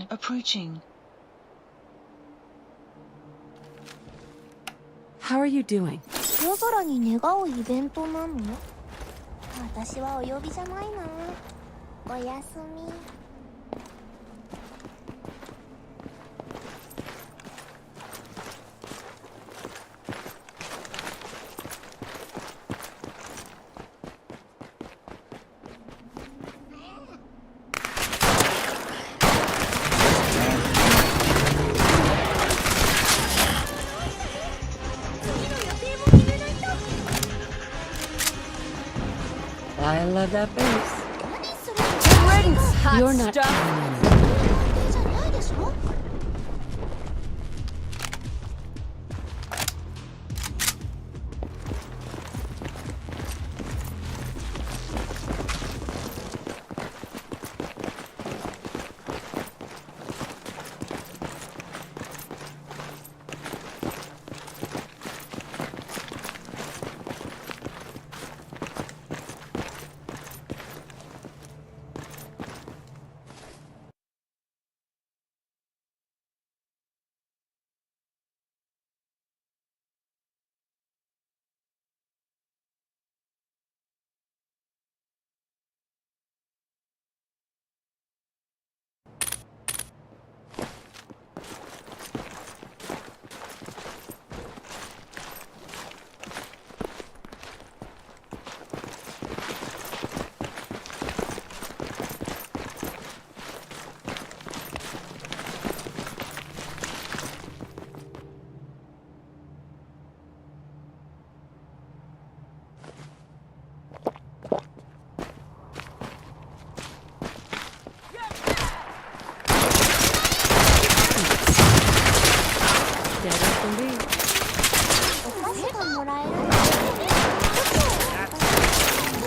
train approaching. How are you doing? 夜空に願うイベントなの？私はお呼びじゃないな。おやすみ。I love that bass. 何するの？ You're not doing anything. じゃないでしょ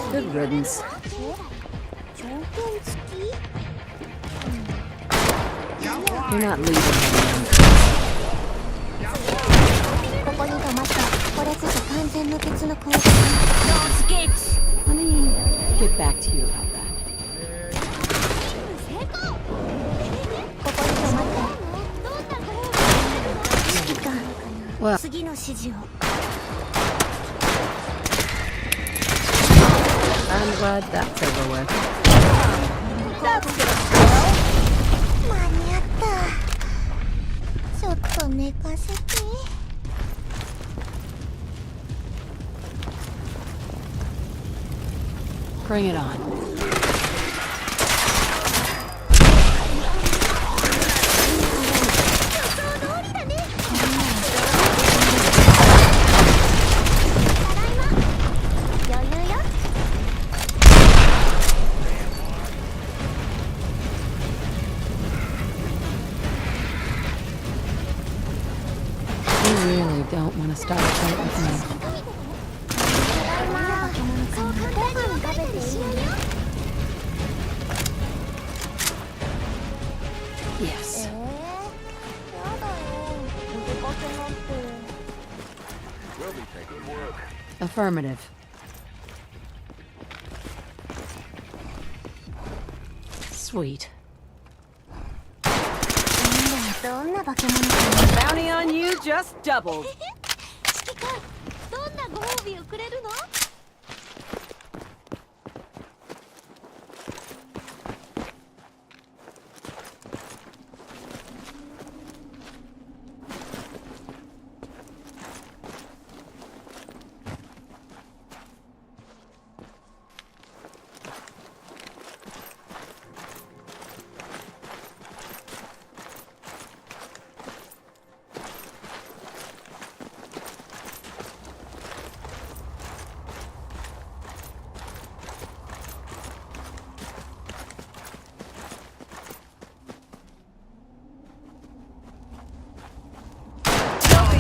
？Good riddance. 条件付き？ You're not leaving. ここに止まった。これこそ完全無欠の攻撃。Let me get back to you about that. ここに止まった。指揮官。Well, 次の指示を。I'm glad that's over with. 間に合った。ちょっと寝かせて。Bring it on. You really don't want to start a fight with me. Yes. Affirmative. Sweet. Bounty on you just doubled. 指揮官、どんなご褒美をくれるの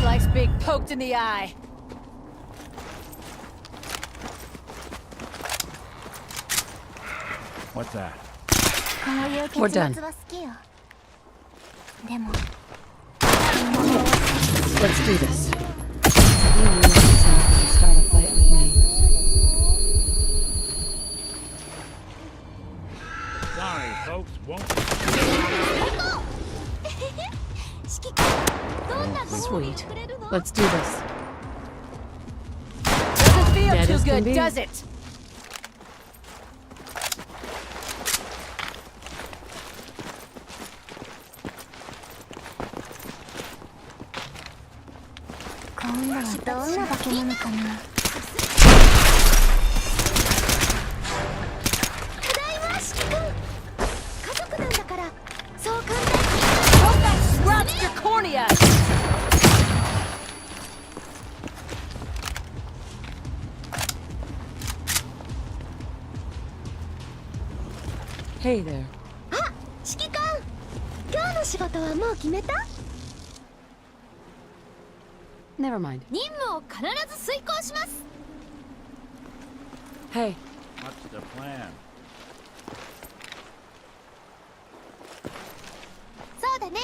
？Likes being poked in the eye. What's that? We're done. Let's do this. You really can start a fight with me. Sorry, folks, won't. Sweet. Let's do this. Doesn't feel Dead too as can good, be. does it? 今度はどんな化け物かな。ただいま、指揮官。家族なんだから、そう簡単に。 Hope that scratched your cornea! Hey there. あ、指揮官。今日の仕事はもう決めた？ Never mind. 任務を必ず遂行します。 Hey. What's the plan? そうだね。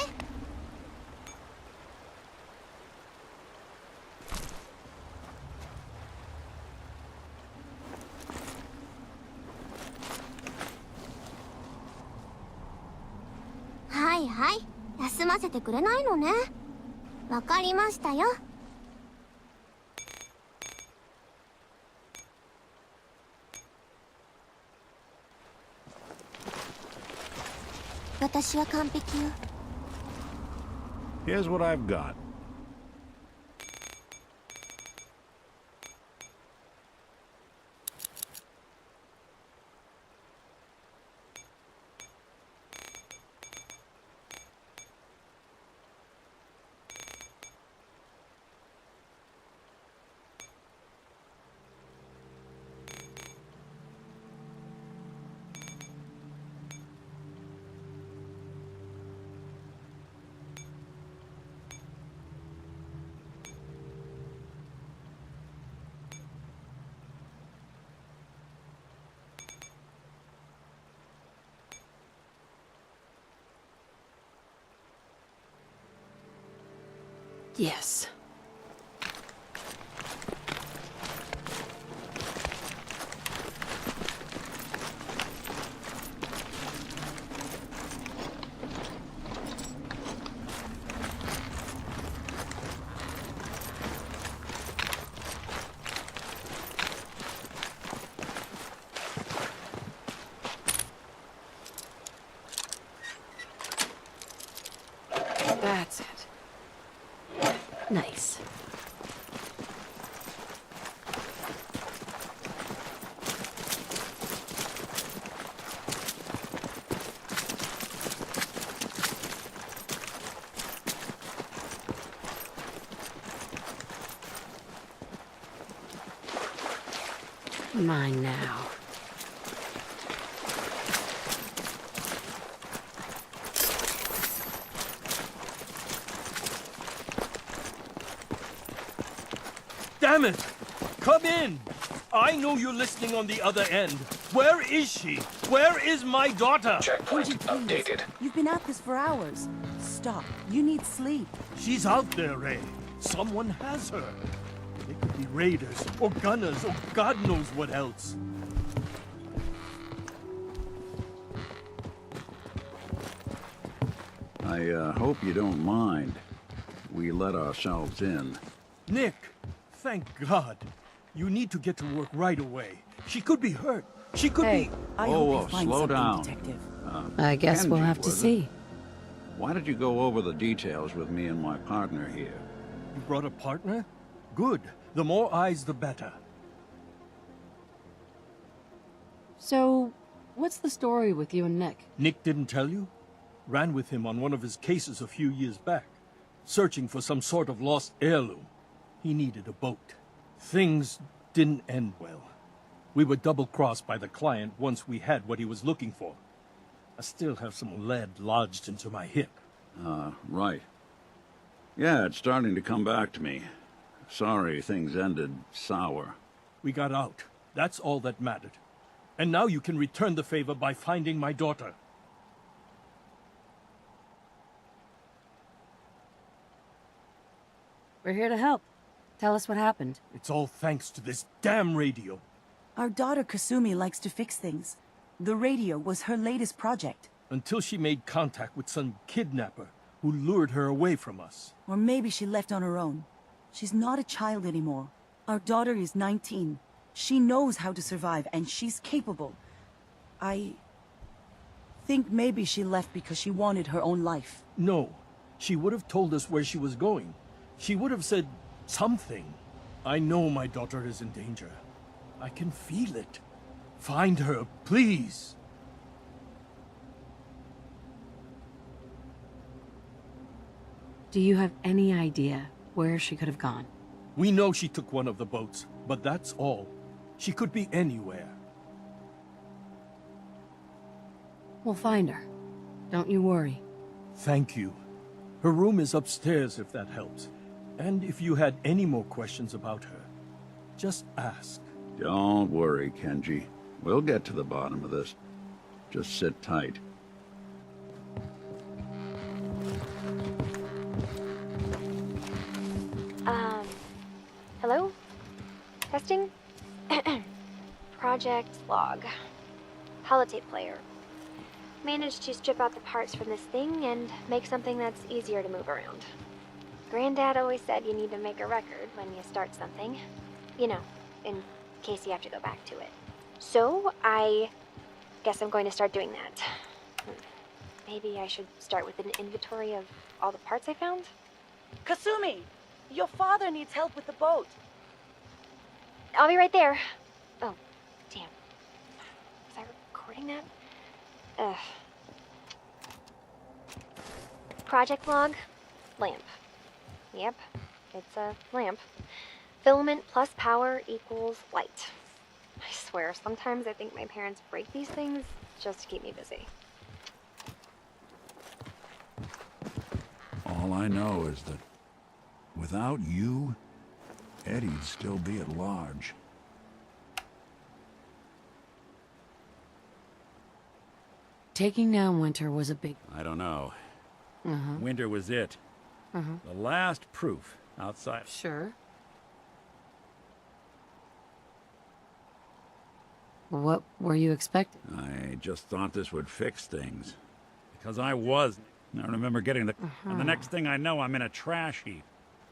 はいはい、休ませてくれないのね。わかりましたよ。私は完璧よ。 Here's what I've got. Yes. That's it. Nice. Mine now. Damn it! Come in! I know you're listening on the other end. Where is she? Where is my daughter? Checkpoint Would you please? updated. You've been at this for hours. Stop. You need sleep. She's out there, Ray. Someone has her. They could be raiders, or gunners, or God knows what else. I hope you don't mind. We let ourselves in. Nick, thank God. You need to get to work right away. She could be hurt. She could Hey. be... I Whoa, hope you find slow something, down. Detective. I guess we'll Kenji, have to was it? see. Why did you go over the details with me and my partner here? You brought a partner? Good. The more eyes, the better. So, what's the story with you and Nick? Nick didn't tell you? Ran with him on one of his cases a few years back, searching for some sort of lost heirloom. He needed a boat. Things didn't end well. We were double-crossed by the client once we had what he was looking for. I still have some lead lodged into my hip. Right. Yeah, it's starting to come back to me. Sorry things ended sour. We got out. That's all that mattered. And now you can return the favor by finding my daughter. We're here to help. Tell us what happened. It's all thanks to this damn radio. Our daughter Kasumi likes to fix things. The radio was her latest project. Until she made contact with some kidnapper, who lured her away from us. Or maybe she left on her own. She's not a child anymore. Our daughter is 19. She knows how to survive, and she's capable. I think maybe she left because she wanted her own life. No, she would have told us where she was going. She would have said something. I know my daughter is in danger. I can feel it. Find her, please. Do you have any idea where she could have gone? We know she took one of the boats, but that's all. She could be anywhere. We'll find her. Don't you worry. Thank you. Her room is upstairs if that helps. And if you had any more questions about her, just ask. Don't worry, Kenji. We'll get to the bottom of this. Just sit tight. Hello? Testing? Project log. Holotape player. Managed to strip out the parts from this thing and make something that's easier to move around. Granddad always said you need to make a record when you start something. You know, in case you have to go back to it. So, I guess I'm going to start doing that. Maybe I should start with an inventory of all the parts I found? Kasumi! Your father needs help with the boat. I'll be right there. Oh, damn. Was I recording that? Ugh. Project log. Lamp. Yep, it's a lamp. Filament plus power equals light. I swear, sometimes I think my parents break these things just to keep me busy. All I know is that without you, Eddie'd still be at large. Taking down Winter was a big... I don't know. Winter was it. The last proof outside. Sure. What were you expecting? I just thought this would fix things. Because I was. I remember getting the... And the next thing I know, I'm in a trash heap.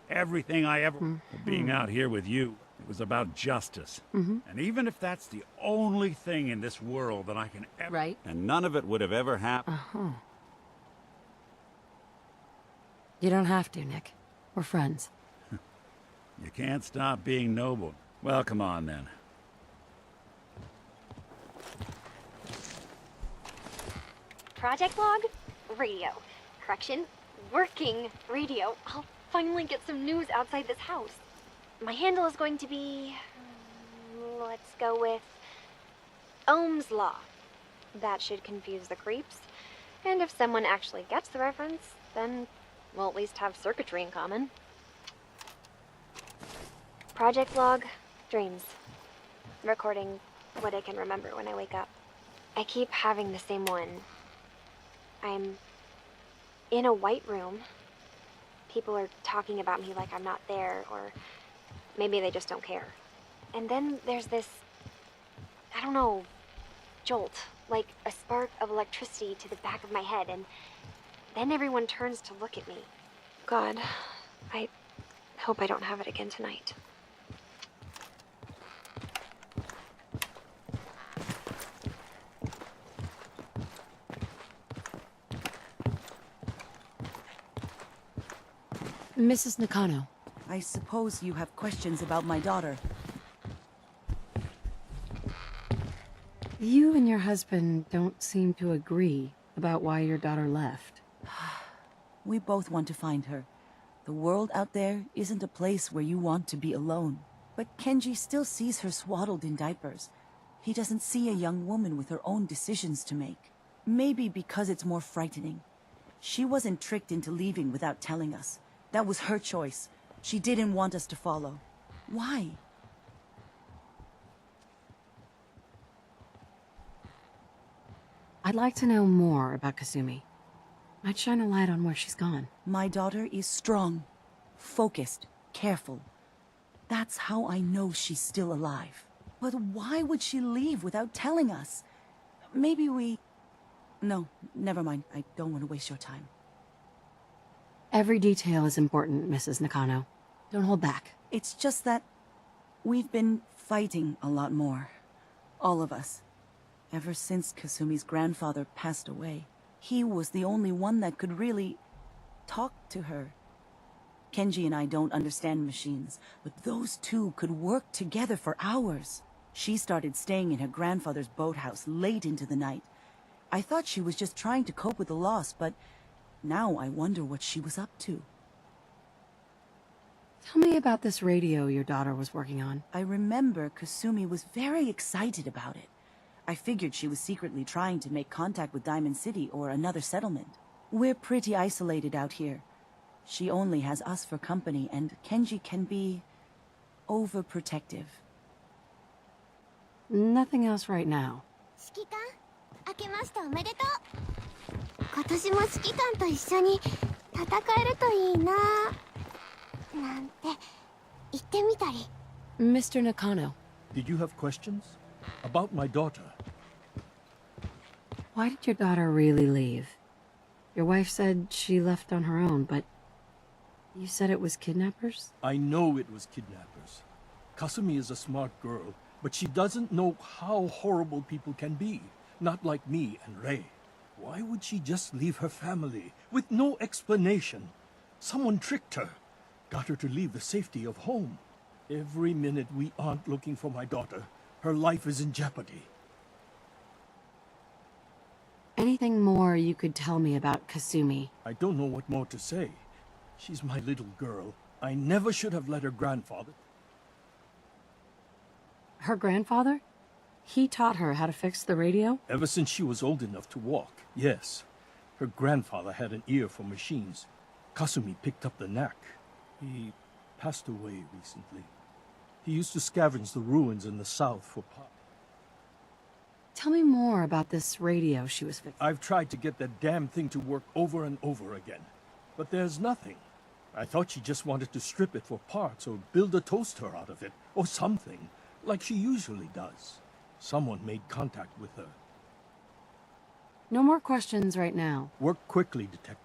Everything I ever... Being out here with you, it was about justice. And even if that's the only thing in this world that I can ever... Right. And none of it would have ever happened. You don't have to, Nick. We're friends. You can't stop being noble. Well, come on then. Project log? Radio. Correction, working radio. I'll finally get some news outside this house. My handle is going to be... let's go with... Ohm's Law. That should confuse the creeps. And if someone actually gets the reference, then we'll at least have circuitry in common. Project log, dreams. Recording what I can remember when I wake up. I keep having the same one. I'm in a white room. People are talking about me like I'm not there, or maybe they just don't care. And then there's this, I don't know, jolt, like a spark of electricity to the back of my head, and then everyone turns to look at me. God, I hope I don't have it again tonight. Mrs. Nakano. I suppose you have questions about my daughter. You and your husband don't seem to agree about why your daughter left. We both want to find her. The world out there isn't a place where you want to be alone. But Kenji still sees her swaddled in diapers. He doesn't see a young woman with her own decisions to make. Maybe because it's more frightening. She wasn't tricked into leaving without telling us. That was her choice. She didn't want us to follow. Why? I'd like to know more about Kasumi. Might shine a light on where she's gone. My daughter is strong, focused, careful. That's how I know she's still alive. But why would she leave without telling us? Maybe we... No, never mind. I don't want to waste your time. Every detail is important, Mrs. Nakano. Don't hold back. It's just that we've been fighting a lot more. All of us. Ever since Kasumi's grandfather passed away. He was the only one that could really talk to her. Kenji and I don't understand machines, but those two could work together for hours. She started staying in her grandfather's boathouse late into the night. I thought she was just trying to cope with the loss, but now I wonder what she was up to. Tell me about this radio your daughter was working on. I remember Kasumi was very excited about it. I figured she was secretly trying to make contact with Diamond City or another settlement. We're pretty isolated out here. She only has us for company, and Kenji can be overprotective. Nothing else right now. 指揮官、明けましておめでとう。今年も指揮官と一緒に戦えるといいな。なんて言ってみたり。Mr. Nakano, Did you have questions? About my daughter? why did your daughter really leave? Your wife said she left on her own, but you said it was kidnappers? I know it was kidnappers. Kasumi is a smart girl, but she doesn't know how horrible people can be. Not like me and Rei. Why would she just leave her family with no explanation? Someone tricked her. Got her to leave the safety of home. Every minute we aren't looking for my daughter, her life is in jeopardy. Anything more you could tell me about Kasumi? I don't know what more to say. She's my little girl. I never should have let her grandfather. Her grandfather? He taught her how to fix the radio? Ever since she was old enough to walk, yes. Her grandfather had an ear for machines. Kasumi picked up the knack. He passed away recently. He used to scavenge the ruins in the south for parts. Tell me more about this radio she was fixing. I've tried to get that damn thing to work over and over again, but there's nothing. I thought she just wanted to strip it for parts or build a toaster out of it, or something, like she usually does. Someone made contact with her. No more questions right now. Work quickly, Detective.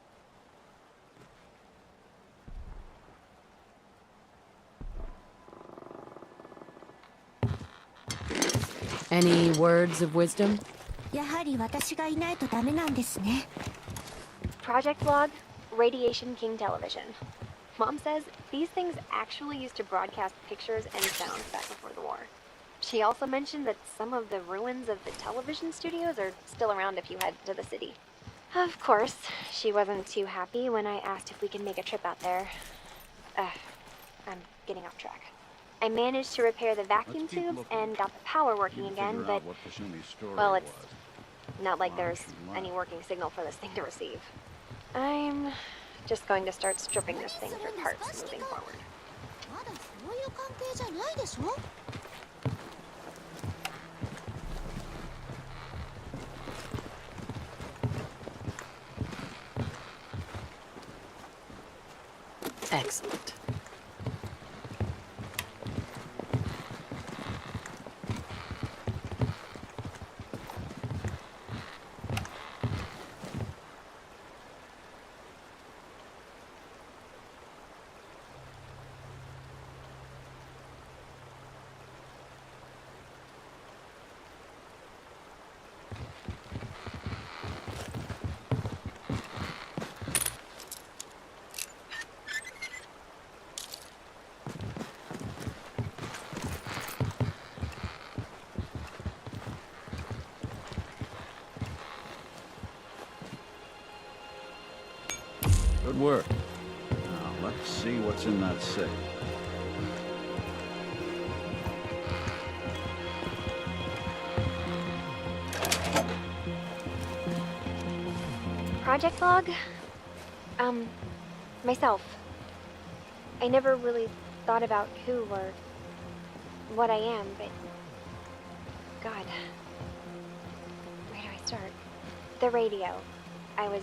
Any words of wisdom? やはり私がいないとダメなんですね。 Project log, Radiation King Television. Mom says these things actually used to broadcast pictures and sound back before the war. She also mentioned that some of the ruins of the television studios are still around if you head to the city. Of course, she wasn't too happy when I asked if we can make a trip out there. I'm getting off track. I managed to repair the vacuum tubes and got the power working again, but, well, it's not like there's any working signal for this thing to receive. I'm just going to start stripping this thing for parts moving forward. まだそういう関係じゃないでしょ。 Excellent. Good work. Now, let's see what's in that safe. Project log? Myself. I never really thought about who or what I am, but... God. Where do I start? The radio. I was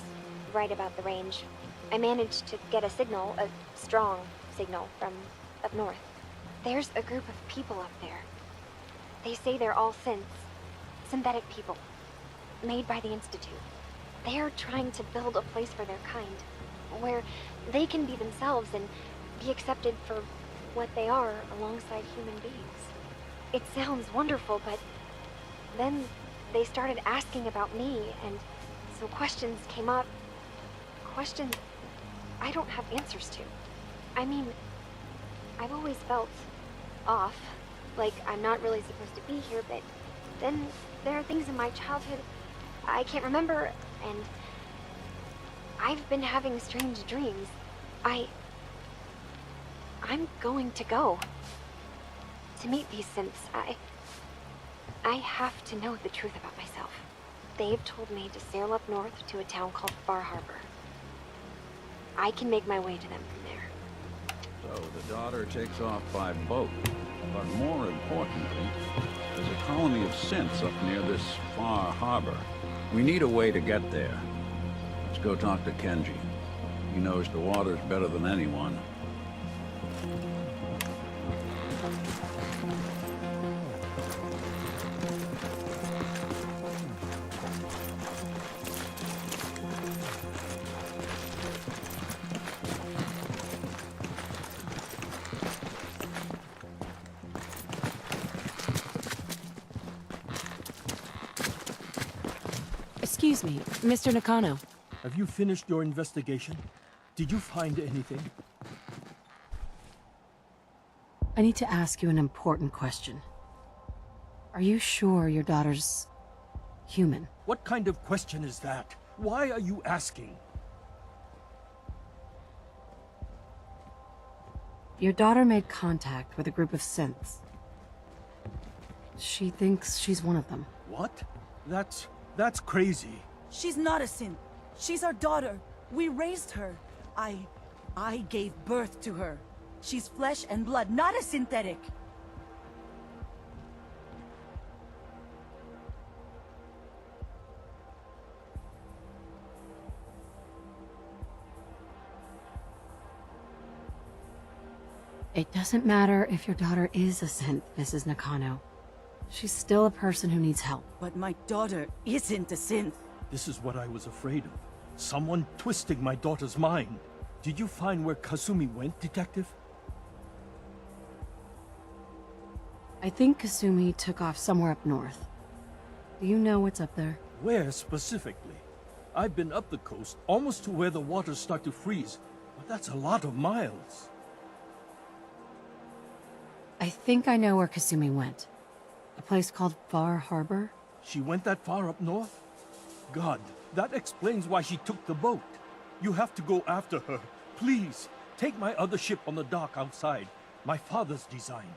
right about the range. I managed to get a signal, a strong signal, from up north. There's a group of people up there. They say they're all synthetic people, made by the Institute. They are trying to build a place for their kind, where they can be themselves and be accepted for what they are alongside human beings. It sounds wonderful, but then they started asking about me, and some questions came up. Questions I don't have answers to. I mean, I've always felt off, like I'm not really supposed to be here, but then there are things in my childhood I can't remember, and I've been having strange dreams. I'm going to go to meet these synths. I have to know the truth about myself. They've told me to sail up north to a town called Far Harbor. I can make my way to them from there. So the daughter takes off by boat. But more importantly, there's a colony of synths up near this Far Harbor. We need a way to get there. Let's go talk to Kenji. He knows the waters better than anyone. Excuse me, Mr. Nakano. Have you finished your investigation? Did you find anything? I need to ask you an important question. Are you sure your daughter's human? What kind of question is that? Why are you asking? Your daughter made contact with a group of synths. She thinks she's one of them. What? That's crazy. She's not a synth. She's our daughter. We raised her. I gave birth to her. She's flesh and blood, not a synthetic. It doesn't matter if your daughter is a synth, Mrs. Nakano. She's still a person who needs help. But my daughter isn't a synth. This is what I was afraid of. Someone twisting my daughter's mind. Did you find where Kasumi went, Detective? I think Kasumi took off somewhere up north. Do you know what's up there? Where specifically? I've been up the coast, almost to where the waters start to freeze, but that's a lot of miles. I think I know where Kasumi went. A place called Far Harbor? She went that far up north? God, that explains why she took the boat. You have to go after her. Please, take my other ship on the dock outside. My father's design.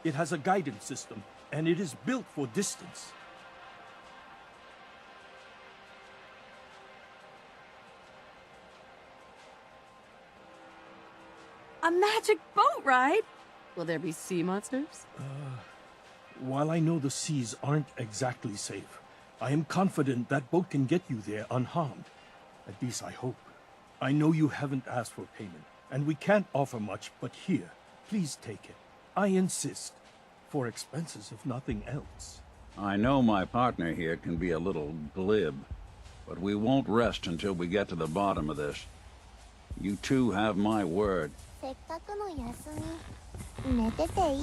It has a guidance system, and it is built for distance. A magic boat ride? Will there be sea monsters? While I know the seas aren't exactly safe, I am confident that boat can get you there unharmed. At least I hope. I know you haven't asked for payment, and we can't offer much, but here, please take it. I insist. For expenses, if nothing else. I know my partner here can be a little glib, but we won't rest until we get to the bottom of this. You two have my word. せっかくの休み寝てていい？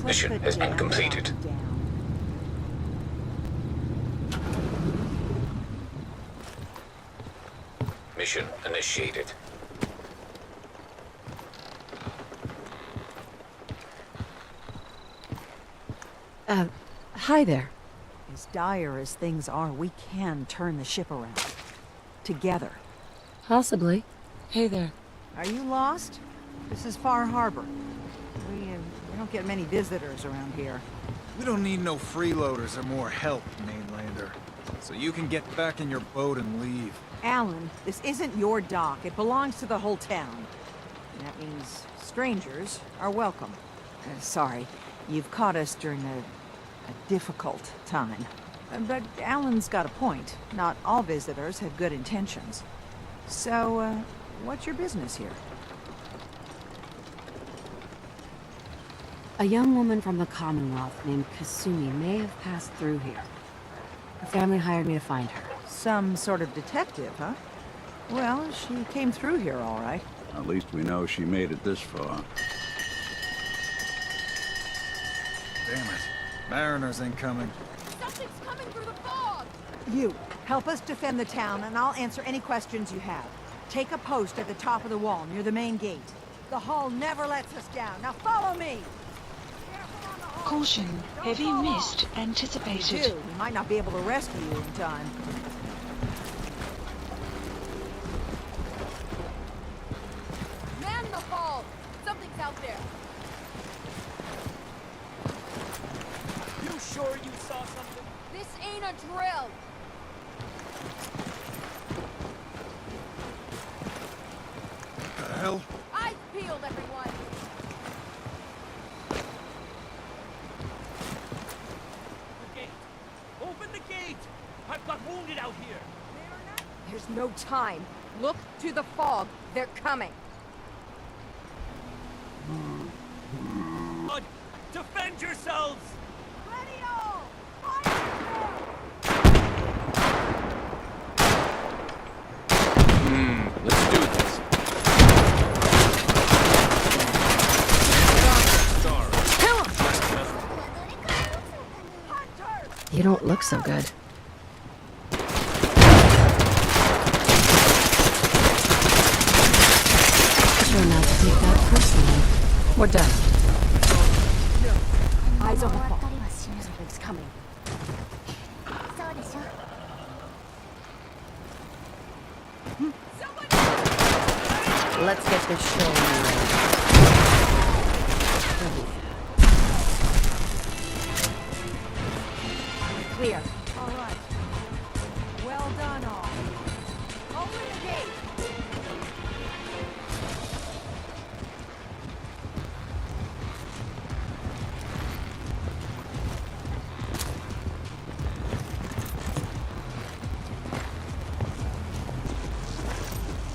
Mission has been completed. Mission initiated. Hi there. As dire as things are, we can turn the ship around. Together. Possibly. Hey there. Are you lost? This is Far Harbor. We don't get many visitors around here. We don't need no freeloaders or more help, mainlander. So you can get back in your boat and leave. Alan, this isn't your dock. It belongs to the whole town. And that means strangers are welcome. Sorry, you've caught us during a difficult time. But Alan's got a point. Not all visitors have good intentions. So, what's your business here? A young woman from the Commonwealth named Kasumi may have passed through here. Her family hired me to find her. Some sort of detective, huh? Well, she came through here all right. At least we know she made it this far. Damn it. Mariners ain't coming. Something's coming through the fog! You, help us defend the town, and I'll answer any questions you have. Take a post at the top of the wall, near the main gate. The hull never lets us down. Now follow me! Caution, heavy mist anticipated. Dude, we might not be able to rescue you in time. Man the fog! Something's out there! You sure you saw something? This ain't a drill! What the hell? Eyes peeled, everyone! The gate. Open the gate! I've got wounded out here. There's no time. Look to the fog. They're coming. Defend yourselves! Let's do this. You don't look so good. Sure not to take that personally. We're done. Eyes on the fog. たりはしない。Something's coming. そうでしょ。 Let's get this show Clear. All right. Well done, all. Open the gate.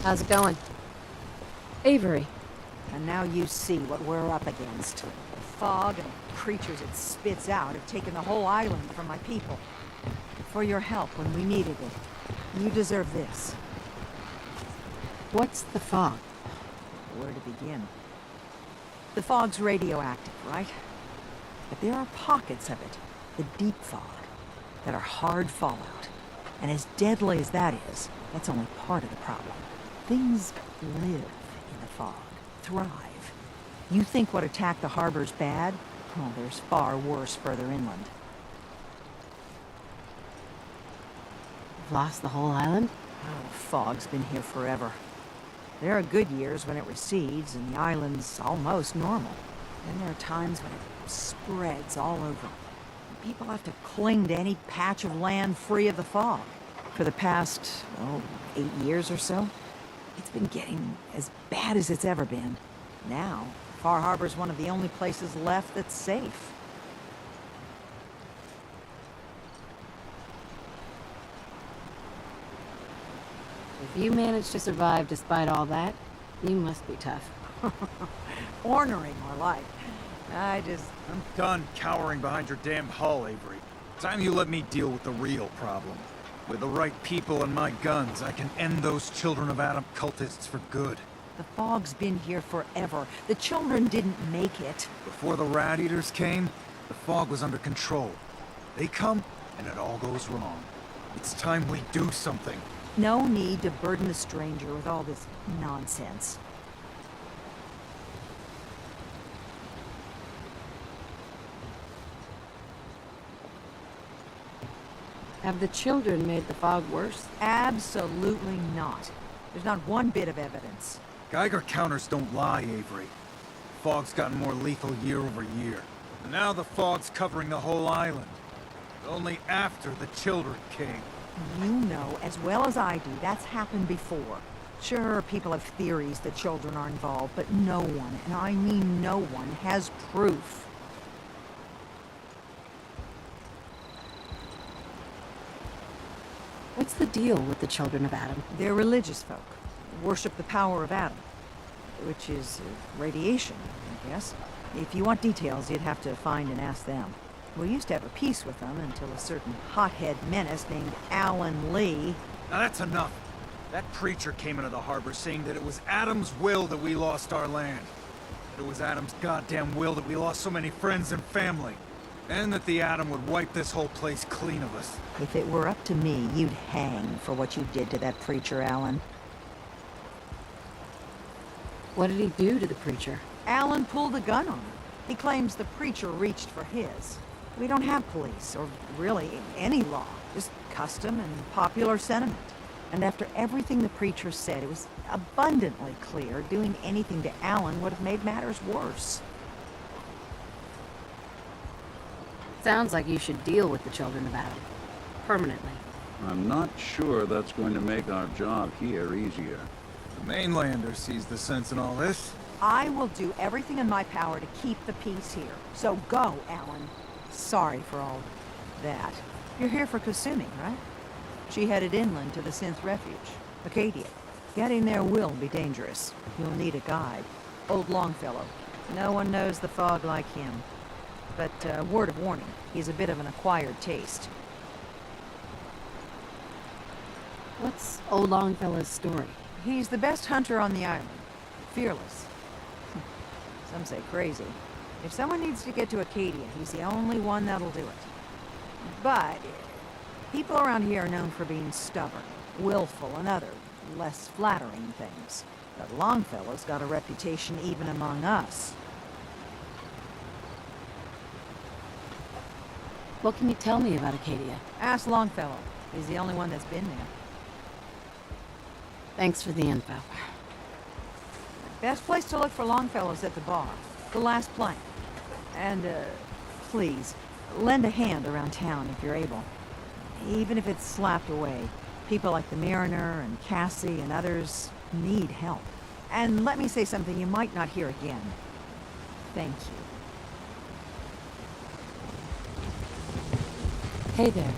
How's it going? Avery. And now you see what we're up against. The fog and the creatures it spits out have taken the whole island from my people. For your help when we needed it. You deserve this. What's the fog? Where to begin? The fog's radioactive, right? But there are pockets of it, the deep fog, that are hard fallout. And as deadly as that is, that's only part of the problem. Things live in the fog, thrive. You think what attacked the harbor's bad? Oh, there's far worse further inland. Lost the whole island? Oh, fog's been here forever. There are good years when it recedes and the island's almost normal. Then there are times when it spreads all over. People have to cling to any patch of land free of the fog. For the past, 8 years or so, it's been getting as bad as it's ever been. Now, Far Harbor's one of the only places left that's safe. If you managed to survive despite all that, you must be tough. Ornery, more like. I'm Done cowering behind your damn hull, Avery. Time you let me deal with the real problem. With the right people and my guns, I can end those Children of Adam cultists for good. The fog's been here forever. The children didn't make it. Before the rat eaters came, the fog was under control. They come, and it all goes wrong. It's time we do something. No need to burden the stranger with all this nonsense. Have the children made the fog worse? Absolutely not. There's not one bit of evidence. Geiger counters don't lie, Avery. Fog's gotten more lethal year over year. And now the fog's covering the whole island. Only after the children came. You know as well as I do that's happened before. Sure, people have theories that children are involved, but no one, and I mean no one, has proof. What's the deal with the children of Adam? They're religious folk. Worship the power of Adam. Which is radiation, I guess. If you want details, you'd have to find and ask them. We used to have a peace with them until a certain hothead menace named Alan Lee... Now that's enough. That preacher came into the harbor saying that it was Adam's will that we lost our land. That it was Adam's goddamn will that we lost so many friends and family. And that the Atom would wipe this whole place clean of us. If it were up to me, you'd hang for what you did to that preacher, Alan. What did he do to the preacher? Alan pulled a gun on him. He claims the preacher reached for his. We don't have police, or really any law. Just custom and popular sentiment. And after everything the preacher said, it was abundantly clear doing anything to Alan would have made matters worse. Sounds like you should deal with the children of Adam. Permanently. I'm not sure that's going to make our job here easier. The mainlander sees the sense in all this. I will do everything in my power to keep the peace here. So go, Alan. Sorry for all that. You're here for Kasumi, right? She headed inland to the Synth Refuge, Acadia. Getting there will be dangerous. You'll need a guide. Old Longfellow. No one knows the fog like him. But, word of warning, he's a bit of an acquired taste. What's Old Longfellow's story? He's the best hunter on the island. Fearless. Some say crazy. If someone needs to get to Acadia, he's the only one that'll do it. But people around here are known for being stubborn, willful, and other, less flattering things. But Longfellow's got a reputation even among us. What can you tell me about Acadia? Ask Longfellow. He's the only one that's been there. Thanks for the info. Best place to look for Longfellow's at the bar. The last plank. And, please, lend a hand around town if you're able. Even if it's slapped away. People like the Mariner and Cassie and others need help. And let me say something you might not hear again. Thank you. Hey there.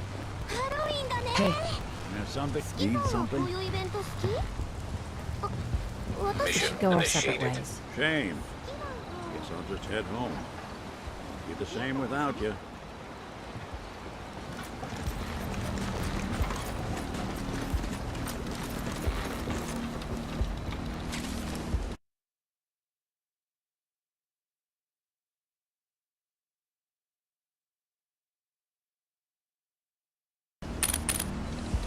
Hey. You know something? Need something? Mission Go our separate initiated. ways. Shame. Guess I'll just head home. Be the same without you.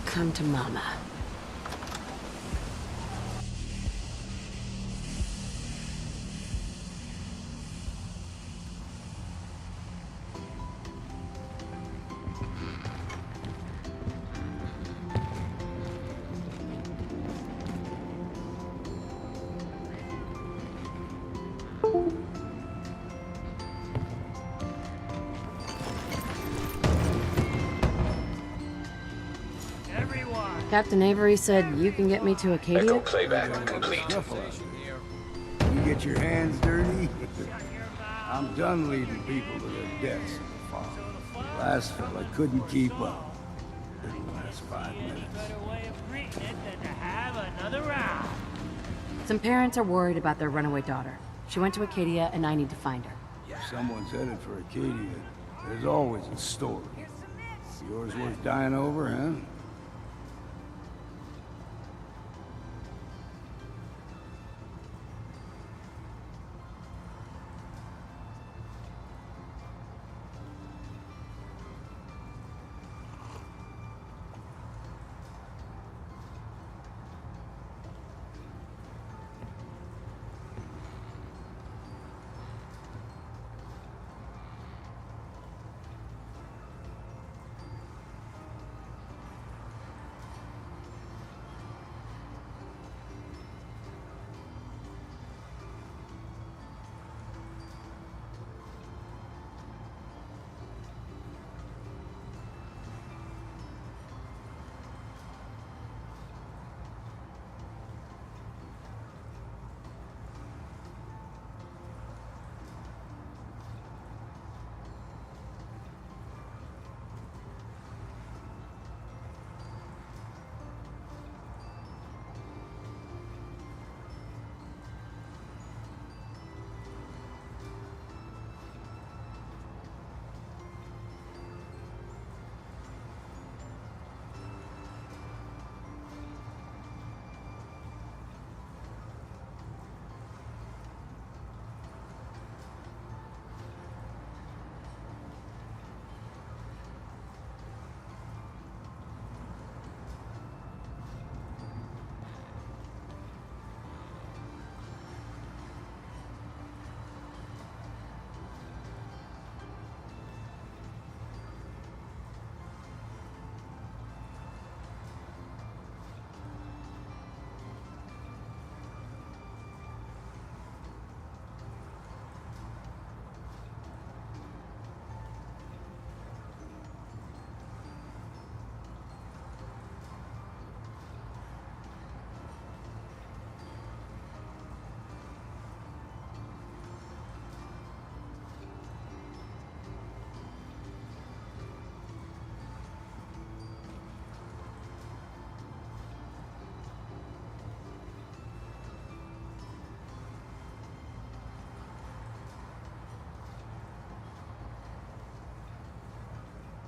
Come to Mama. Captain Avery said you can get me to Echo Acadia? playback complete. You get your hands dirty? I'm done leading people to their deaths in the farm. Last fella couldn't keep up. Didn't last 5 minutes. Some parents are worried about their runaway daughter. She went to Acadia and I need to find her. If someone's headed for Acadia, there's always a story. Yours worth dying over, huh?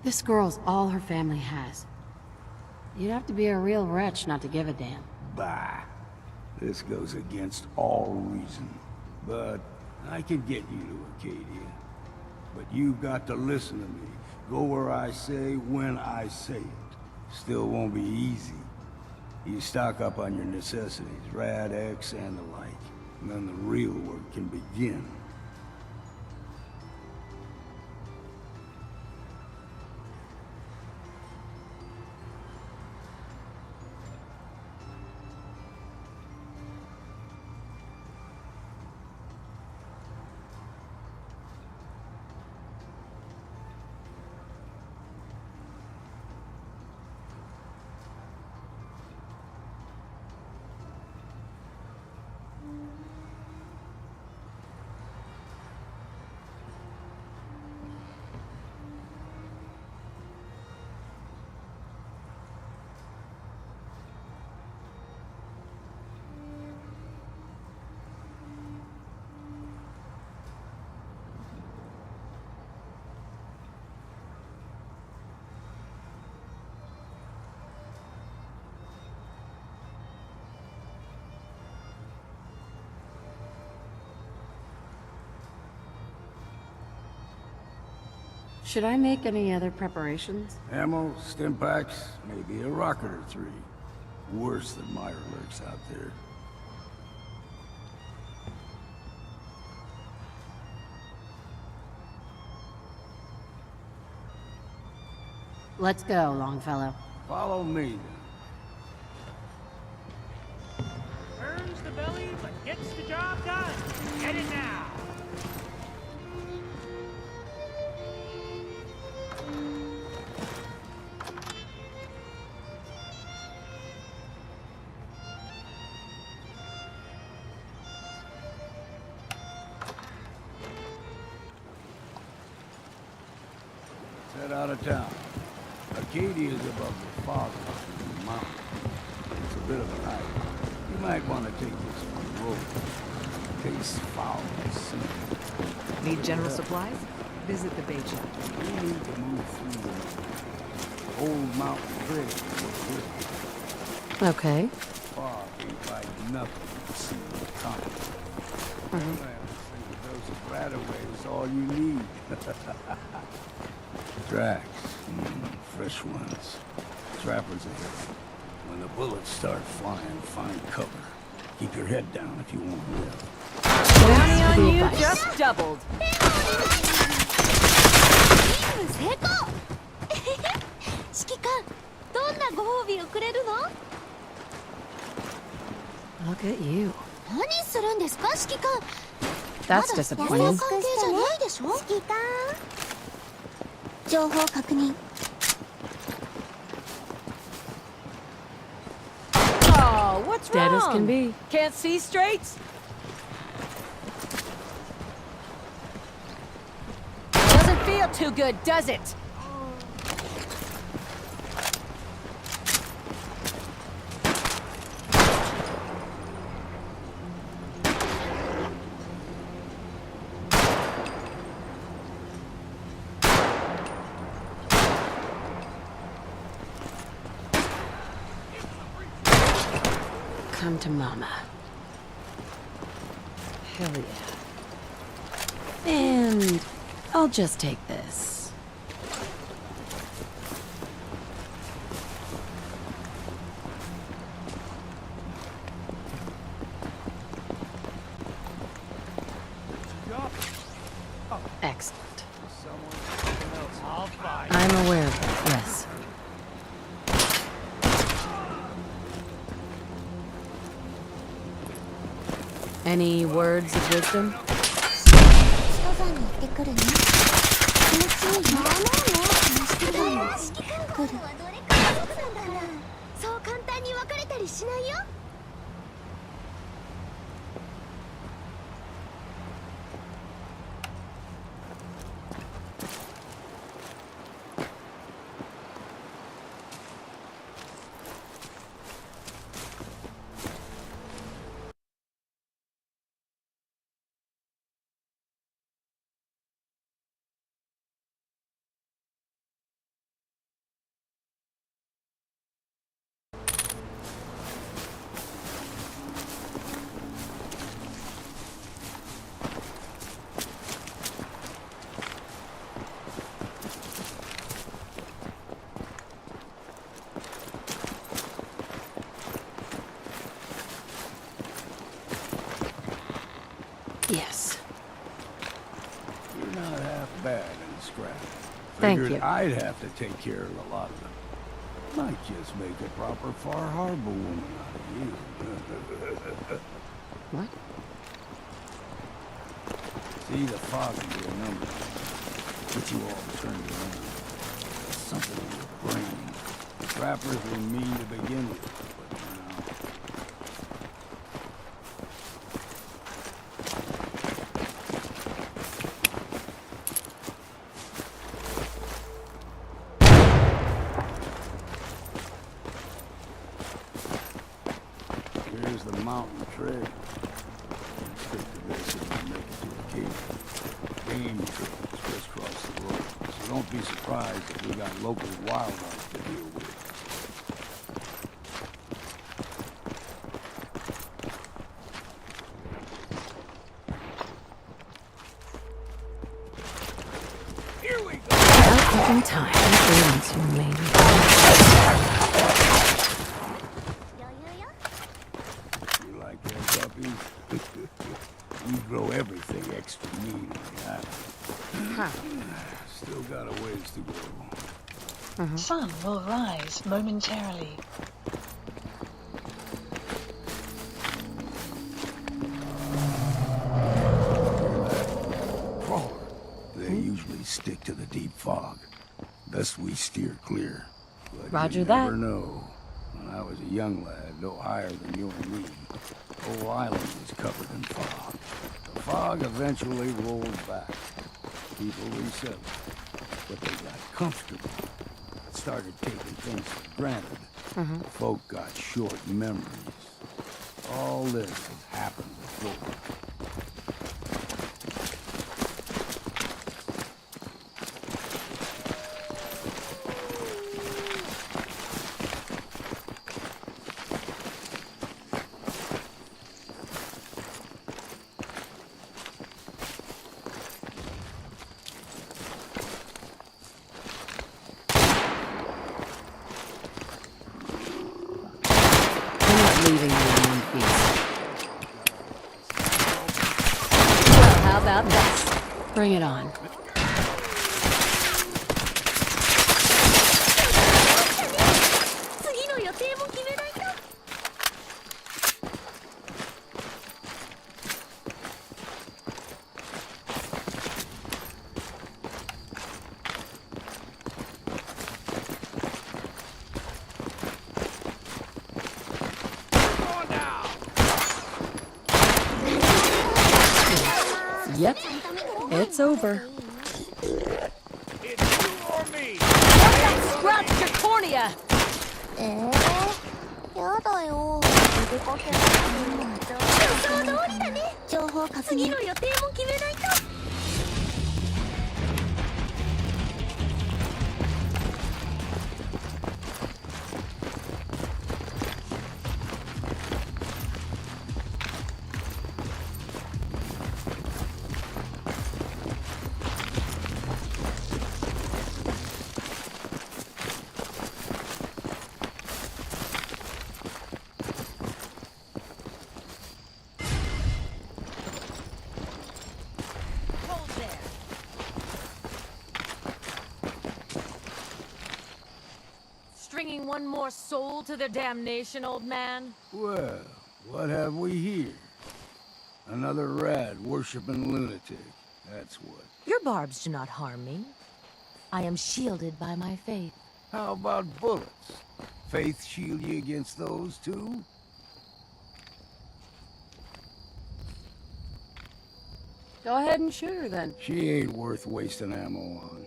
This girl's all her family has. You'd have to be a real wretch not to give a damn. Bah. This goes against all reason. But I can get you to Acadia. But you've got to listen to me. Go where I say, when I say it. Still won't be easy. You stock up on your necessities, Rad X and the like. And then the real work can begin. Should I make any other preparations? Ammo, stim packs, maybe a rocket or three. Worse than Meyer lurks out there. Let's go, Longfellow. Follow me, then. Burns the belly, but gets the job done. Get it now. Head out of town. Acadia is above the fog mountain. It's a bit of a hike. You might want to take this one road. Case foul, see. Need general supplies? Visit the bait shop. We need to move through the old mountain trail. Okay. Fog ain't like nothing to see the compass. Well, a dose of Radaway is all you need. Tracks. Fresh ones. Trappers ahead. When the bullets start flying, find cover. Keep your head down if you want to live. Bounty on you just doubled. 成功指揮官、どんなご褒美をくれるの？ Look at you. 何するんですか、指揮官。 That's まだ disappointing. 関係じゃないでしょ。指揮官。情報確認。Oh, what's Dead as wrong? can be. Can't see straight? Doesn't feel too good, does it? Come to mama. Hell yeah. And I'll just take this. Excellent. I'm aware of it, yes. Any words of wisdom? 登山に行ってくるね。気持ちいいよ。まあまあね。指揮官も来る。そう簡単に別れたりしないよ。Thank Figured you. I'd have to take care of a lot of them. Might just make a proper Far Harbor woman out of you. What? See, the fog can be a number. Get you all turned around. Something in your brain. Trappers were mean to begin with, but now... Here's the mountain trail. Stick to this and we'll make it to a cave. Game trails crisscross the road, so don't be surprised if we got local wildlife to deal with. Here we go! About fucking time. Thanks, maybe. You like that, puppies? We grow everything extra mean on the island. Huh. Still got a ways to go. Sun will rise momentarily. Crawler. They usually stick to the deep fog. Best we steer clear. But Roger you that. never know. When I was a young lad, no higher than you and me, the whole island was covered in fog. The fog eventually rolled back. People resettled. But they got comfortable. Started taking things for granted. Folk got short memories. All this has happened before. I'm not leaving you in one piece. Well, how about this? Bring it on. Yep, it's over. It's you or me! Scrub your cornea! やだよ。出かけない。予想通りだね。情報確認。次の予定も決めないと。Stringing one more soul to their damnation, old man? Well, what have we here? Another rad worshipping lunatic. That's what. Your barbs do not harm me. I am shielded by my faith. How about bullets? Faith shield you against those too? Go ahead and shoot her then. She ain't worth wasting ammo on.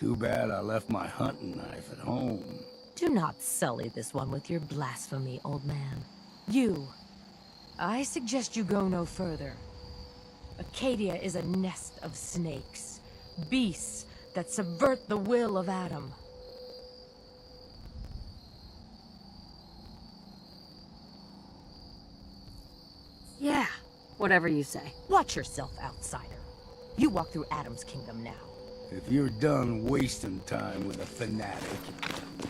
Too bad I left my hunting knife at home. Do not sully this one with your blasphemy, old man. You. I suggest you go no further. Acadia is a nest of snakes. Beasts that subvert the will of Adam. Yeah, whatever you say. Watch yourself, outsider. You walk through Adam's kingdom now. If you're done wasting time with a fanatic,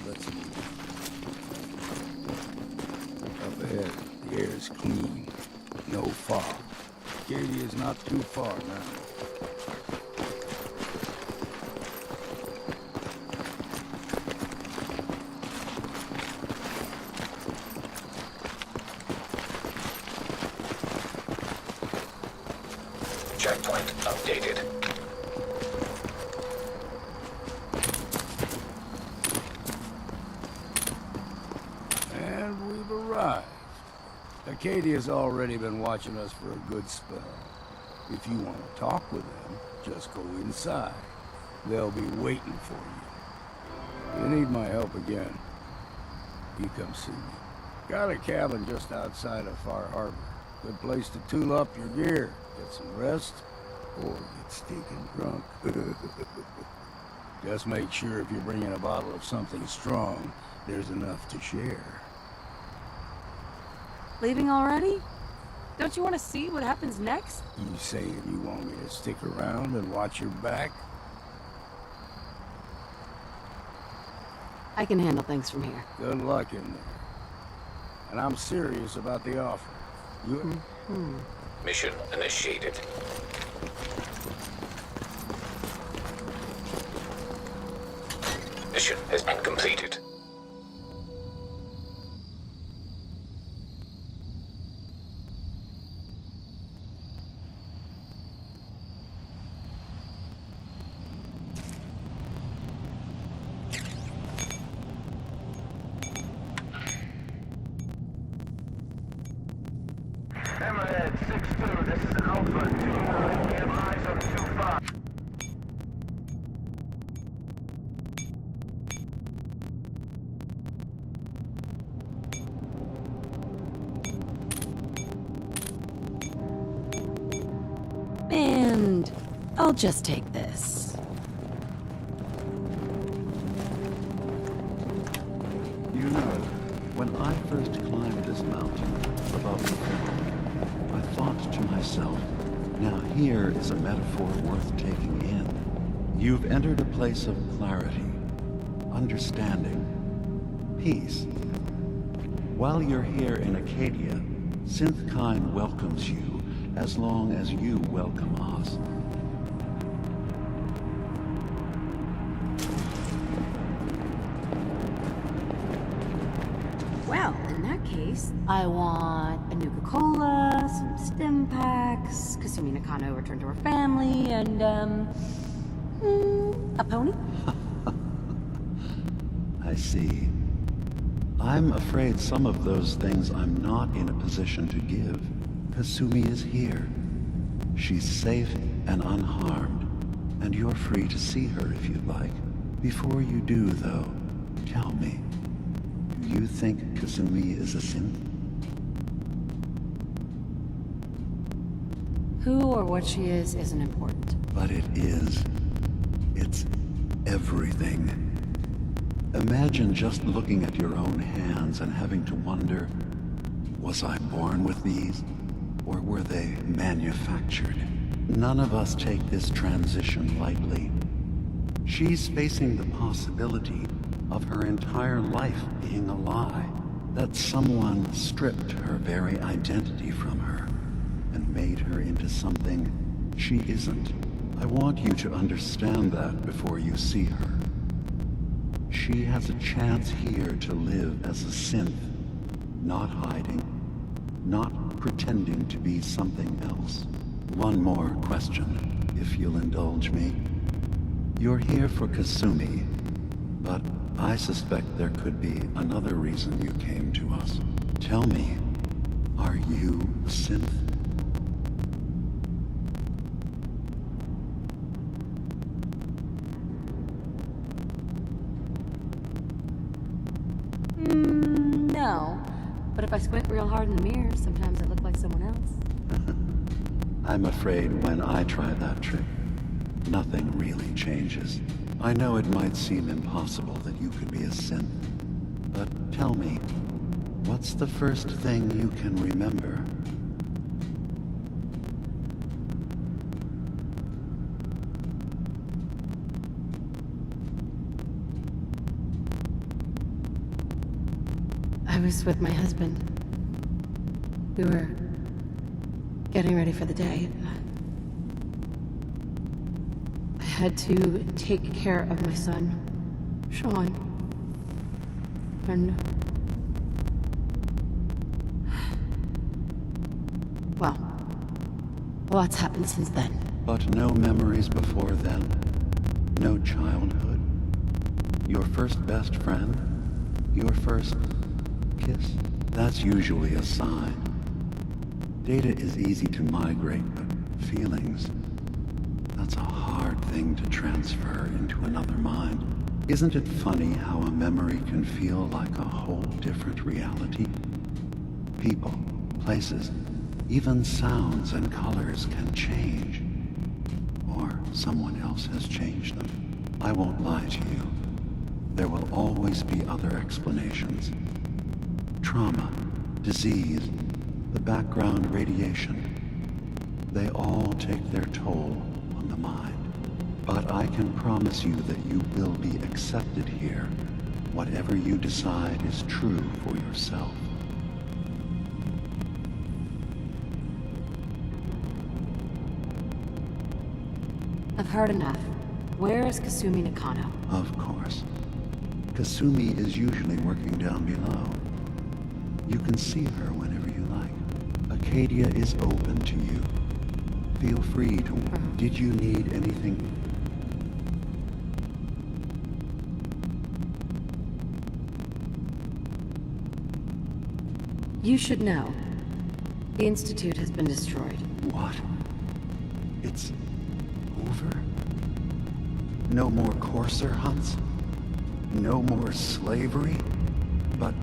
let's move. Up ahead, the air is clean. No fog. Acadia's not too far now. updated. And we've arrived. Acadia's already been watching us for a good spell. If you want to talk with them, just go inside. They'll be waiting for you. If you need my help again, you come see me. Got a cabin just outside of Far Harbor. Good place to tool up your gear, get some rest, or get stinking drunk. Just make sure if you're bringing a bottle of something strong, there's enough to share. Leaving already? Don't you want to see what happens next? You saying you want me to stick around and watch your back? I can handle things from here. Good luck in there. And I'm serious about the offer. You... Mission initiated. Mission has been completed. Hammerhead 6-2, this is Alpha 2-9, we have eyes on 2-5. And I'll just take this. You know, when I first climbed this mountain above the family, I thought to myself, now here is a metaphor worth taking in. You've entered a place of clarity, understanding, peace. While you're here in Acadia, Synthkind welcomes you as long as you welcome us. Well, in that case, I want a Nuka-Cola, some stim packs, Kasumi Nakano returned to her family, and, a pony? I see. I'm afraid some of those things I'm not in a position to give. Kasumi is here. She's safe and unharmed, and you're free to see her if you'd like. Before you do, though, tell me, do you think Kasumi is a synth? Who or what she is isn't important. But it is. It's everything. Imagine just looking at your own hands and having to wonder, was I born with these? Or were they manufactured? None of us take this transition lightly. She's facing the possibility of her entire life being a lie, that someone stripped her very identity from her and made her into something she isn't. I want you to understand that before you see her. She has a chance here to live as a synth, not hiding, not pretending to be something else. One more question, if you'll indulge me. You're here for Kasumi, but I suspect there could be another reason you came to us. Tell me, are you a synth? No. But if I squint real hard in the mirror, sometimes I look like someone else. I'm afraid when I try that trick, nothing really changes. I know it might seem impossible that you could be a synth, but tell me, what's the first thing you can remember? I was with my husband. We were getting ready for the day. I had to take care of my son, Sean. And... well, lots happened since then. But no memories before then? No childhood? Your first best friend? Your first kiss? That's usually a sign. Data is easy to migrate, but feelings, that's a hard thing to transfer into another mind. Isn't it funny how a memory can feel like a whole different reality? People, places, even sounds and colors can change. Or someone else has changed them. I won't lie to you. There will always be other explanations. Trauma, disease, the background radiation. They all take their toll on the mind. But I can promise you that you will be accepted here. Whatever you decide is true for yourself. I've heard enough. Where is Kasumi Nakano? Of course. Kasumi is usually working down below. You can see her whenever you like. Acadia is open to you. Feel free to... Did you need anything? You should know. The Institute has been destroyed. What? It's over? No more courser hunts? No more slavery? But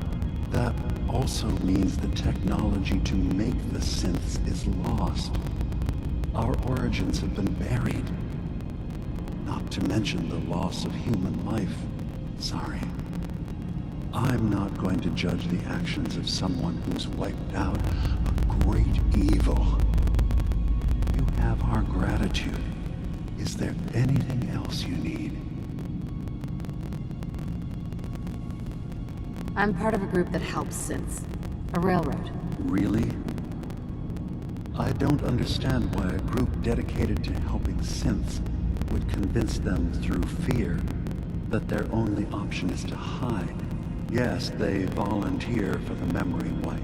that also means the technology to make the synths is lost. Our origins have been buried. Not to mention the loss of human life. Sorry. I'm not going to judge the actions of someone who's wiped out a great evil. You have our gratitude. Is there anything else you need? I'm part of a group that helps synths. A railroad. Really? I don't understand why a group dedicated to helping synths would convince them through fear that their only option is to hide. Yes, they volunteer for the memory wipe.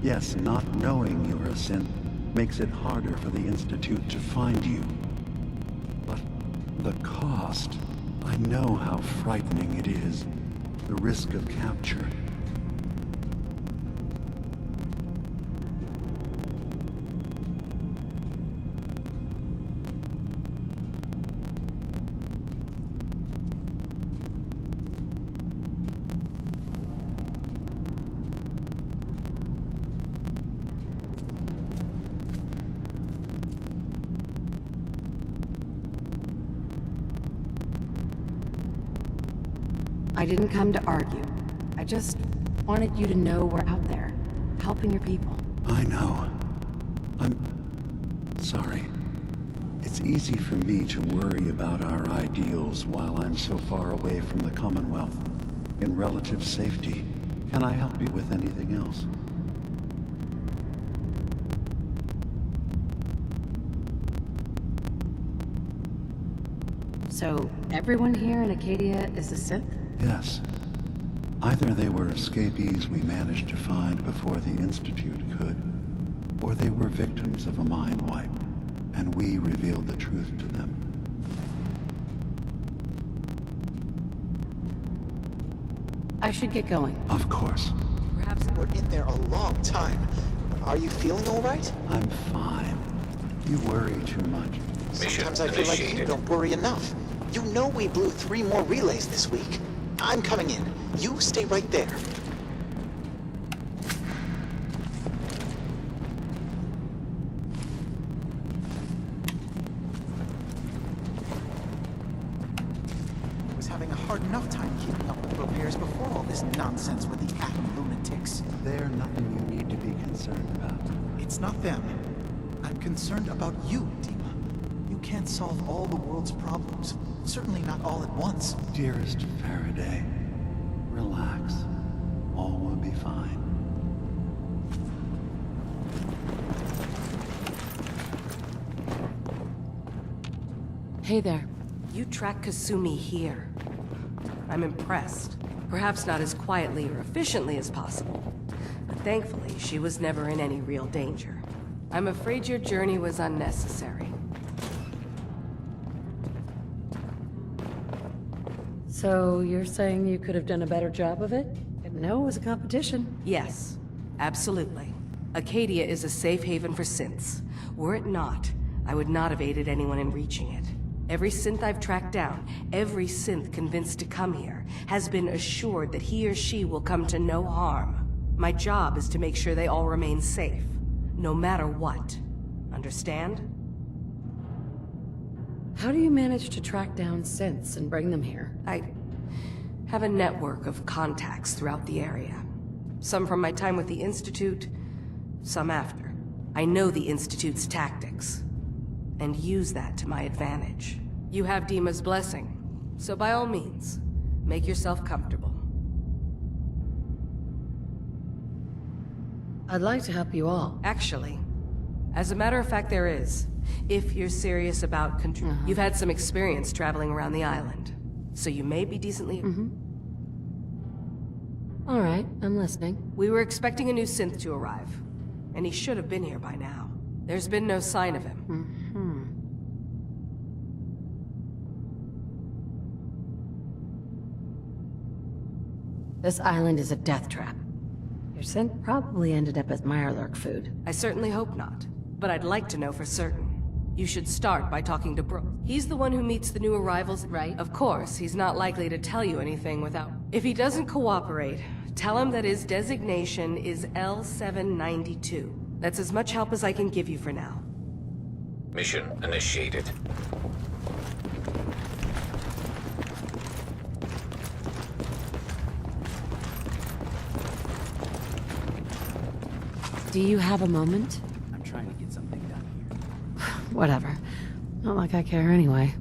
Yes, not knowing you're a synth makes it harder for the Institute to find you. But the cost, I know how frightening it is. The risk of capture. I didn't come to argue. I just wanted you to know we're out there, helping your people. I know. I'm sorry. It's easy for me to worry about our ideals while I'm so far away from the Commonwealth, in relative safety. Can I help you with anything else? So, everyone here in Acadia is a synth? Yes. Either they were escapees we managed to find before the Institute could, or they were victims of a mind wipe, and we revealed the truth to them. I should get going. Of course. Perhaps we're in there a long time. Are you feeling all right? I'm fine. You worry too much. Sometimes I feel like you don't worry enough. You know we blew 3 more relays this week. I'm coming in. You stay right there. I was having a hard enough time keeping up with repairs before all this nonsense with the atom lunatics. They're nothing you need to be concerned about. It's not them. I'm concerned about you, Dima. You can't solve all the world's problems. Certainly not all at once. Dearest Faraday, relax. All will be fine. Hey there. You track Kasumi here. I'm impressed. Perhaps not as quietly or efficiently as possible, but thankfully she was never in any real danger. I'm afraid your journey was unnecessary. So you're saying you could have done a better job of it? Didn't know it was a competition. Yes, absolutely. Acadia is a safe haven for synths. Were it not, I would not have aided anyone in reaching it. Every synth I've tracked down, every synth convinced to come here, has been assured that he or she will come to no harm. My job is to make sure they all remain safe, no matter what. Understand? How do you manage to track down synths and bring them here? I have a network of contacts throughout the area. Some from my time with the Institute, some after. I know the Institute's tactics, and use that to my advantage. You have Dima's blessing, so by all means, make yourself comfortable. I'd like to help you all. Actually, as a matter of fact, there is. If you're serious about You've had some experience traveling around the island, so you may be decently... All right, I'm listening. We were expecting a new synth to arrive, and he should have been here by now. There's been no sign of him. This island is a death trap. Your synth probably ended up as Mirelurk food. I certainly hope not, but I'd like to know for certain. You should start by talking to Brooke. He's the one who meets the new arrivals, right? Of course, he's not likely to tell you anything without... If he doesn't cooperate, tell him that his designation is L792. That's as much help as I can give you for now. Mission initiated. Do you have a moment? I'm trying to get something done here. Whatever. Not like I care anyway.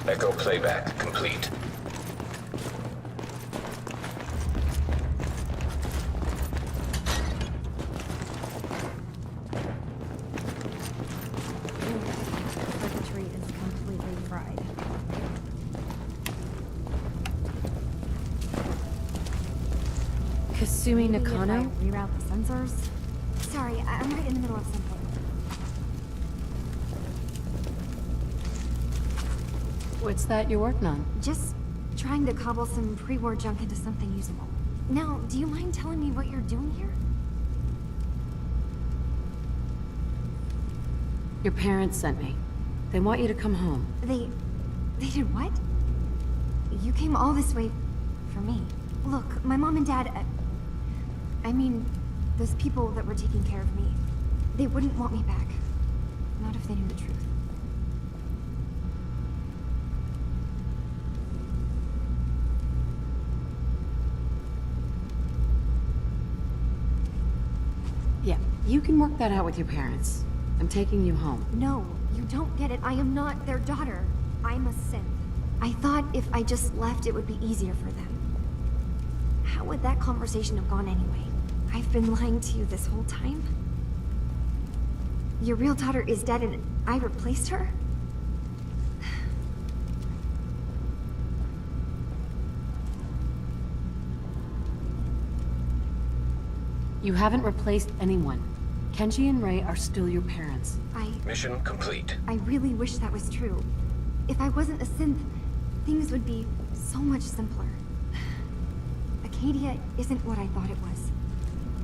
Echo playback complete. Circuitry is completely fried. Kasumi Nakano? Reroute the sensors? Sorry, I'm right in the middle of something. What's that you're working on? Just trying to cobble some pre-war junk into something usable. Now, do you mind telling me what you're doing here? Your parents sent me. They want you to come home. They did what? You came all this way for me. Look, my mom and dad, I mean, those people that were taking care of me, they wouldn't want me back. Not if they knew the truth. Yeah, you can work that out with your parents. I'm taking you home. No, you don't get it. I am not their daughter. I'm a synth. I thought if I just left, it would be easier for them. How would that conversation have gone anyway? I've been lying to you this whole time? Your real daughter is dead and I replaced her? You haven't replaced anyone. Kenji and Ray are still your parents. Mission complete. I really wish that was true. If I wasn't a synth, things would be so much simpler. Acadia isn't what I thought it was.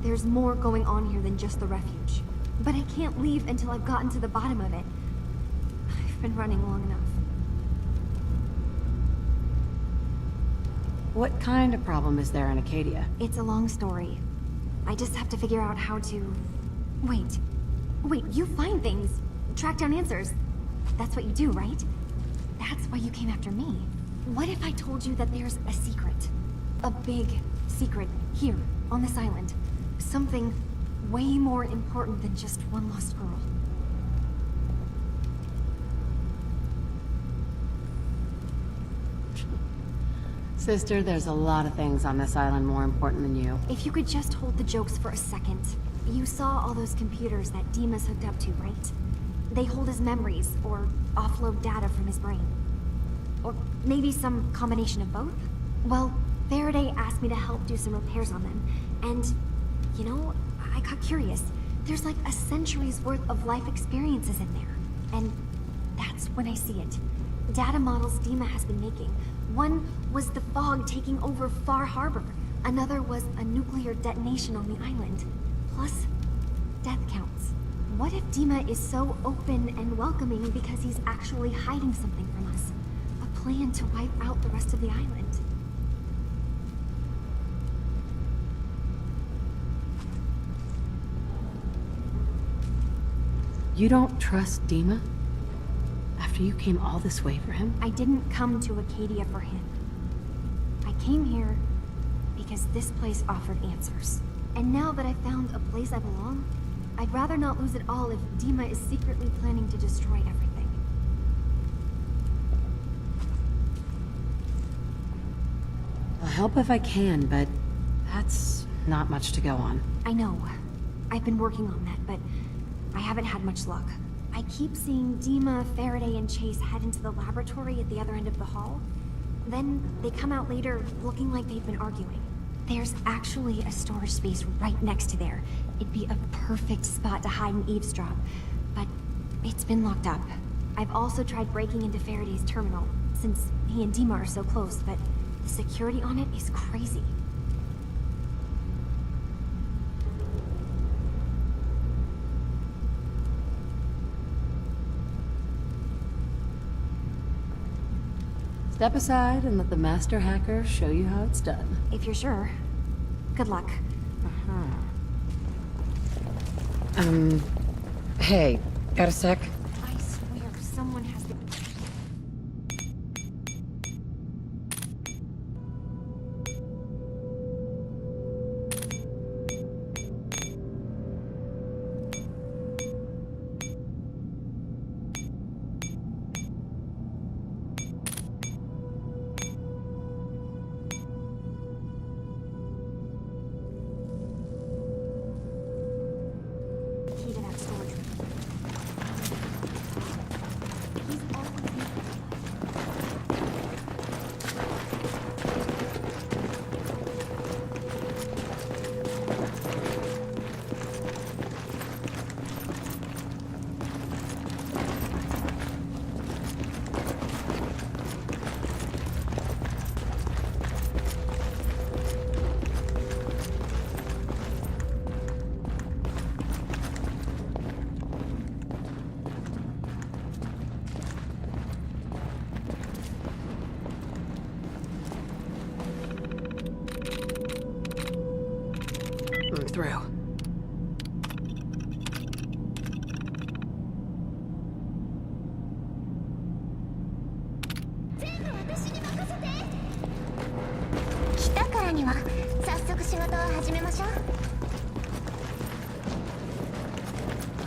There's more going on here than just the refuge. But I can't leave until I've gotten to the bottom of it. I've been running long enough. What kind of problem is there in Acadia? It's a long story. I just have to figure out how to... Wait, you find things, track down answers. That's what you do, right? That's why you came after me. What if I told you that there's a secret? A big secret here, on this island. Something way more important than just one lost girl. Sister, there's a lot of things on this island more important than you. If you could just hold the jokes for a second. You saw all those computers that Dima's hooked up to, right? They hold his memories, or offload data from his brain. Or maybe some combination of both? Well, Faraday asked me to help do some repairs on them. And, you know, I got curious. There's like a century's worth of life experiences in there. And that's when I see it. Data models Dima has been making. One was the fog taking over Far Harbor. Another was a nuclear detonation on the island. Plus, death counts. What if Dima is so open and welcoming because he's actually hiding something from us? A plan to wipe out the rest of the island. You don't trust Dima? After you came all this way for him? I didn't come to Acadia for him. I came here because this place offered answers. And now that I found a place I belong, I'd rather not lose it all if Dima is secretly planning to destroy everything. I'll help if I can, but that's not much to go on. I know. I've been working on that, but I haven't had much luck. I keep seeing Dima, Faraday, and Chase head into the laboratory at the other end of the hall. Then they come out later looking like they've been arguing. There's actually a storage space right next to there. It'd be a perfect spot to hide and eavesdrop, but it's been locked up. I've also tried breaking into Faraday's terminal, since he and Dima are so close, but the security on it is crazy. Step aside and let the master hacker show you how it's done. If you're sure. Good luck. Hey, got a sec? I swear someone has been... Key to that storage room. He's always in... I'm through.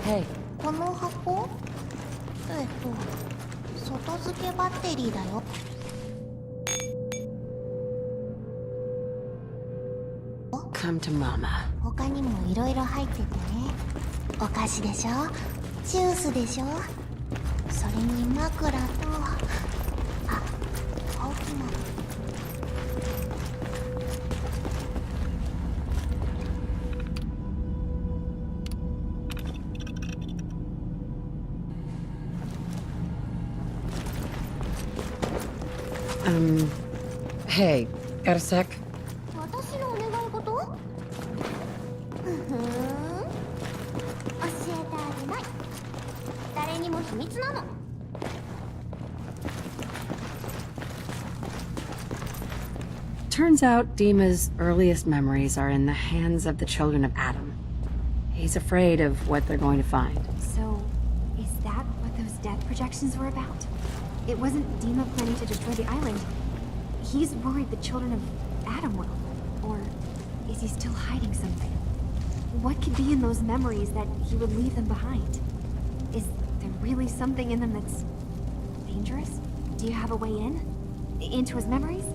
Hey. この箱外付けバッテリーだよ。Come to mama. 他にもいろいろ入っててね。お菓子でしょ、ジュースでしょ、それに枕と、あ、豆腐も。Hey, got a sec? 私のお願い事？ふふん。教えてあげない。誰にも秘密なの。Turns out Dima's earliest memories are in the hands of the children of Adam. He's afraid of what they're going to find. So, is that what those death projections were about? It wasn't Dima planning to destroy the island. He's worried the children of Adam will. Or is he still hiding something? What could be in those memories that he would leave them behind? Is there really something in them that's dangerous? Do you have a way in? Into his memories?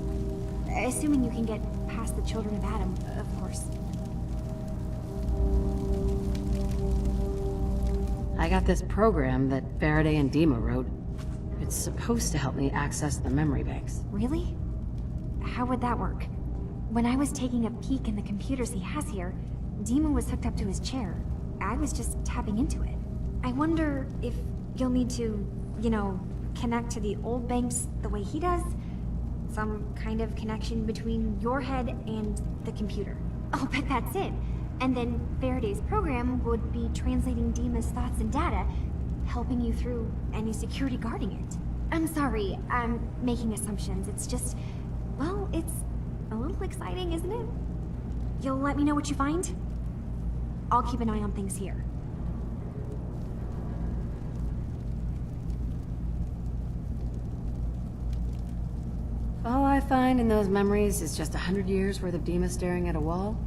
Assuming you can get past the children of Adam, of course. I got this program that Faraday and Dima wrote. It's supposed to help me access the memory banks. Really? How would that work? When I was taking a peek in the computers he has here, Dima was hooked up to his chair. I was just tapping into it. I wonder if you'll need to, you know, connect to the old banks the way he does. Some kind of connection between your head and the computer. Oh, but that's it. And then Faraday's program would be translating Dima's thoughts and data, helping you through any security guarding it. I'm sorry, I'm making assumptions. It's just, well, it's a little exciting, isn't it? You'll let me know what you find? I'll keep an eye on things here. All I find in those memories is just 100 years worth of Dima staring at a wall,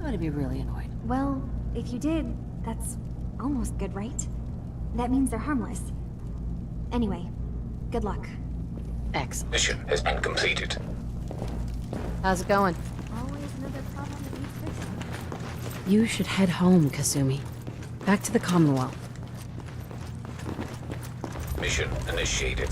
I'd be really annoyed. Well, if you did, that's almost good, right? That means they're harmless. Anyway, good luck. Excellent. Mission has been completed. How's it going? Always another problem that needs fixing. You should head home, Kasumi. Back to the Commonwealth. Mission initiated.